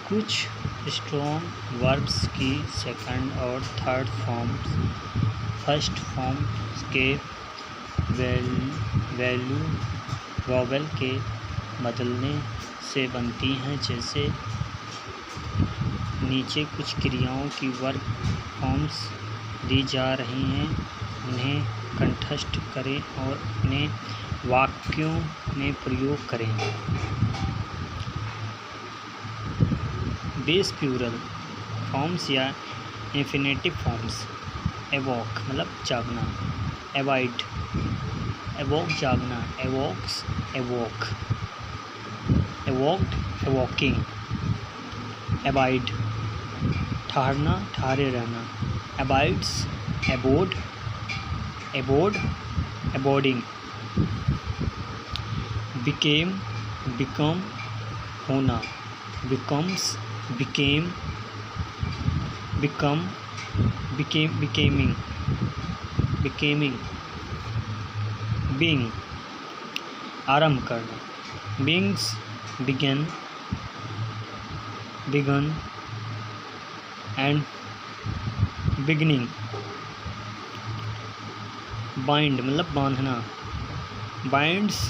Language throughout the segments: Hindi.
कुछ स्ट्रॉन्ग वर्ब्स की सेकंड और थर्ड फॉर्म्स फर्स्ट फॉर्म के वैल्यू वोवेल के बदलने से बनती हैं। जैसे नीचे कुछ क्रियाओं की वर्ब फॉर्म्स दी जा रही हैं, उन्हें कंठस्थ करें और अपने वाक्यों में प्रयोग करें। बेस प्लूरल फॉर्म्स या इंफिनेटिव फॉर्म्स। एवोक मतलब जागना, एवाइड एवोक जागना, एवोक्स एवोक, एवोक्ड एवोकिंग, एबाइड ठहरना ठहरे रहना, abides abode, abode aboarding, became become होना, becomes became, become became becaming, becaming, being आरंभ करना, beings began, began and beginning, bind मतलब बांधना, binds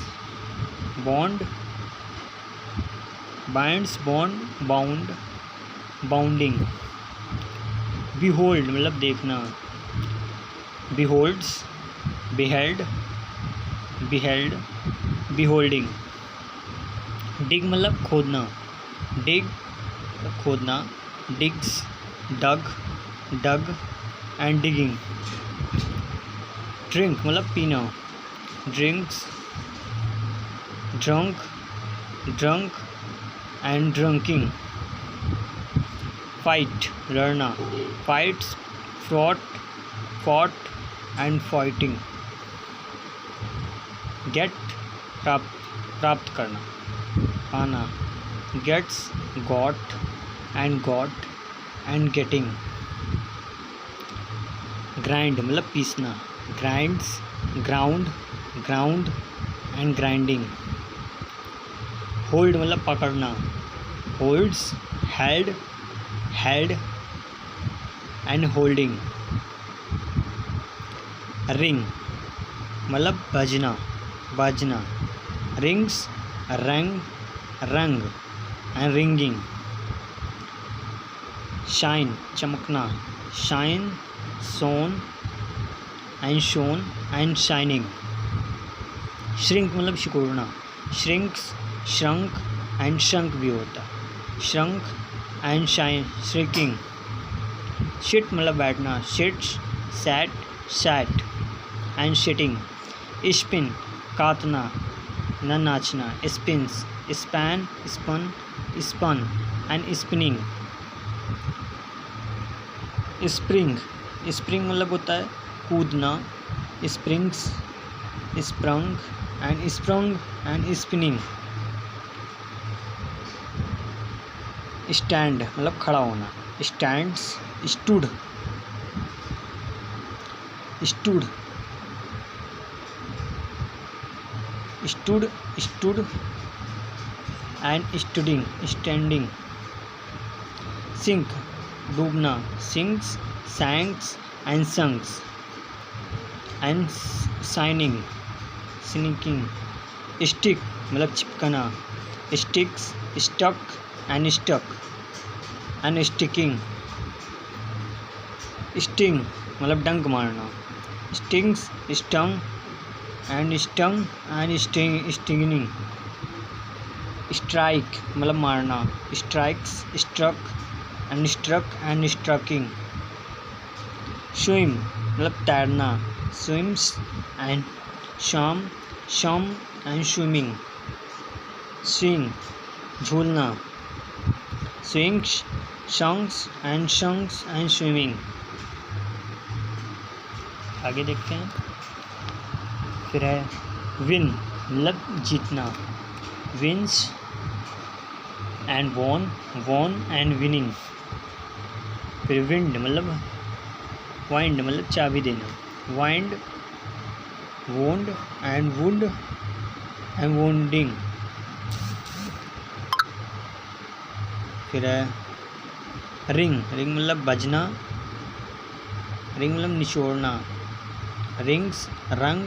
bond, binds bond bound, bounding, behold मतलब देखना, बिहोल्ड्स बिहेल्ड, बिहेल्ड, बिहोल्डिंग, डिग मतलब खोदना, डिग खोदना, digs dug, dug and digging, drink मतलब पीना, drinks drunk, drunk and drunking, fight लड़ना, fights fought, fought and fighting, get प्राप्त करना, पाना, gets got and getting, grind मतलब पीसना, grinds ground, ground and grinding, hold मतलब पकड़ना, holds held, held and holding, ring मतलब बजना, बजना, rings rang, rang and ringing, shine चमकना, shine shone and shining, shrink मतलब सिकुड़ना, श्रिंक्स श्रंक एंड श्रंक भी होता है, श्रंक एंड श्रिंकिंग, शिट मतलब बैठना, sits sat, sat and sitting, spin काटना न नाचना, spins span, spun, spun and spinning, spring spring मतलब होता है कूदना, springs sprung and spinning, stand मतलब खड़ा होना, stands stood, stood stood stood and stooding, standing, sink डूबना, sinks sanks and sunks and signing, sinking, stick मतलब चिपकना, sticks stuck and sticking, sting मतलब डंक मारना, stings stung and stinging, strike मतलब मारना, strikes struck and striking, swim मतलब तैरना, swims and swum and swimming, swing झूलना, स्विंग्स शंक्स एंड स्विमिंग। आगे देखते हैं। फिर है विन मतलब जीतना, wins and won and winning. फिर विंड मतलब वाइंड मतलब चाबी देना, wind wound and wound and wounding. फिर है रिंग, रिंग मतलब बजना, रिंग मतलब निचोड़ना, रिंग्स रंग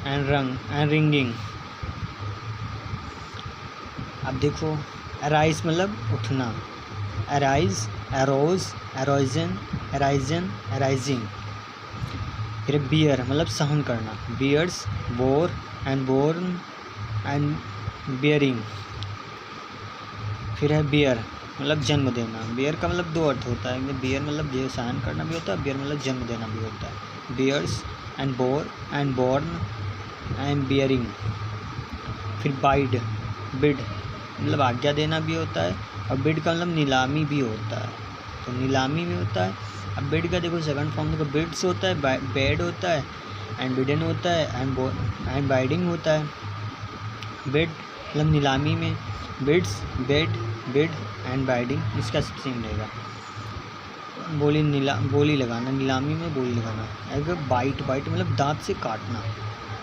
एंड रिंगिंग। अब देखो अराइज मतलब उठना, arise, arose, arosen, arisen, arising. फिर बियर मतलब सहन करना, bears, bore and borne and bearing. फिर है बियर मतलब जन्म देना, बियर का मतलब 2 अर्थ होता है, बियर मतलब जो सहन करना भी होता है, बियर मतलब जन्म देना भी होता है। Bears and bore and borne and bearing. फिर बाइड, बिड मतलब आज्ञा देना भी होता है, और बिड का मतलब नीलामी भी होता है, तो नीलामी भी होता है। अब बिड का देखो सेकंड फॉर्म देखो, बिड्स होता है, बेड होता है, एंड बिडन होता है, एंड बाइडिंग होता है। बिड मतलब नीलामी में, bids, bade, bid and biding इसका सेम रहेगा। बोली लगाना, नीलामी में बोली लगाना। अगर बाइट, बाइट मतलब दांत से काटना,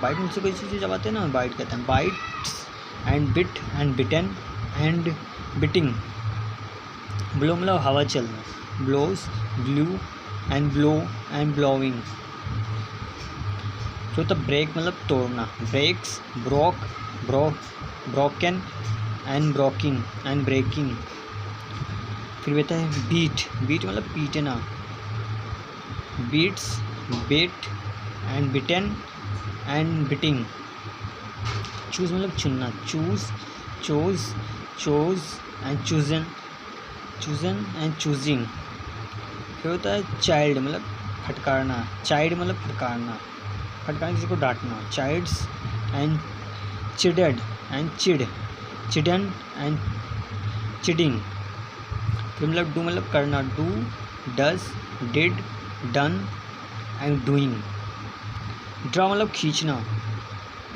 बाइट मुझसे कोई चीज़ जब आते हैं ना बाइट कहते हैं। Bites and bit and bitten and biting. Blow मतलब हवा चलना, blows, blew and blow and blowing. चौथा ब्रेक मतलब तोड़ना, breaks, broke, broken and broking and breaking. फिर कहता है बीट, बीट मतलब पीटना, beats, beat and bitten and beating. Choose मतलब चुनना, choose, chose, chose and chosen, chosen and choosing. फिर होता है चाइल्ड मतलब फटकारना, चाइल्ड मतलब फटकारना, फटकारना किसी को डांटना, chides and chided and chid, chidden and chiding. फिर मतलब डू मतलब करना, do, does, did, done and doing. Draw मतलब खींचना,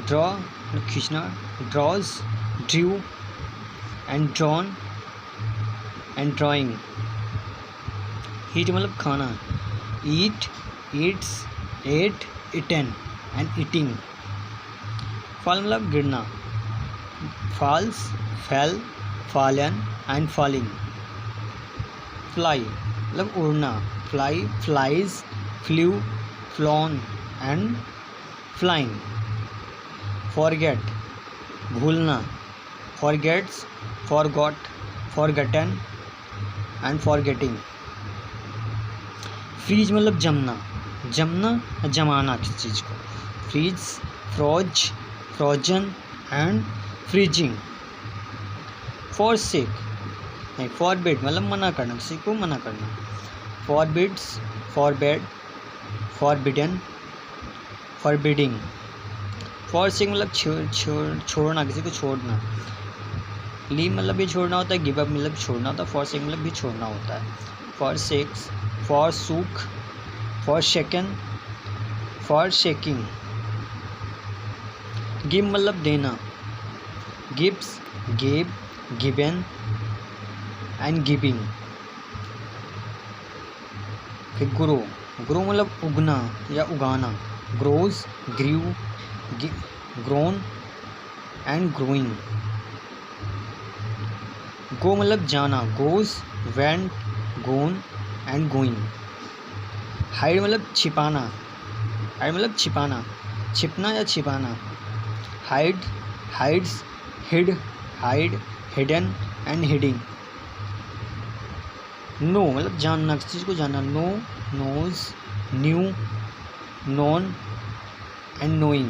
ड्रॉ मतलब खींचना, draws, drew and drawn and drawing. Eat मतलब खाना, eat, eats, ate, eaten and eating. Fall मतलब गिरना, falls, fell, fallen and falling. Fly मतलब उड़ना, fly, flies, flew, flown and flying. Forget भूलना, forgets, forgot, forgotten and forgetting. Freeze मतलब जमना, जमना जमाना किसी चीज़ को, freeze, froze, frozen and freezing. Forsake नहीं, फॉरबिड मतलब मना करना, किसी को मना करना, forbids, forbade, forbidden, forbidding. Forsake मतलब छोड़ना, किसी को छोड़ना, लीव मतलब भी छोड़ना होता है, गिव अप मतलब छोड़ना होता है, फॉरसेक मतलब भी छोड़ना होता है। Forsakes, forsook, forsaken, forsaking. Give मतलब देना, gives, give, given and giving. फिर ग्रो, ग्रो मतलब उगना या उगाना, grows, grew, grown and growing. Go मतलब जाना, goes, went, gone and going. Hide मतलब छिपाना, हाइड मतलब छिपाना, छिपना या छिपाना, hide, hides, hid, hide, hidden and hiding. Know मतलब जानना, किसी चीज़ को जानना, know, knows, knew, known and knowing.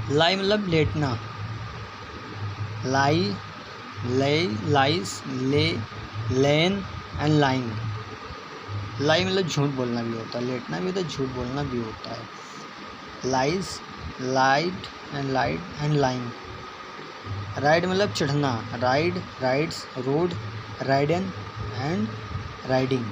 Lie मतलब लेटना, लाई, ले, लाइस, ले, लेन एंड लाइन। लाई मतलब झूठ बोलना भी होता है, लेटना भी होता है, झूठ बोलना भी होता है। Lies, lied and lied and lying. Ride मतलब चढ़ना, ride, rides, rode, ridden and riding.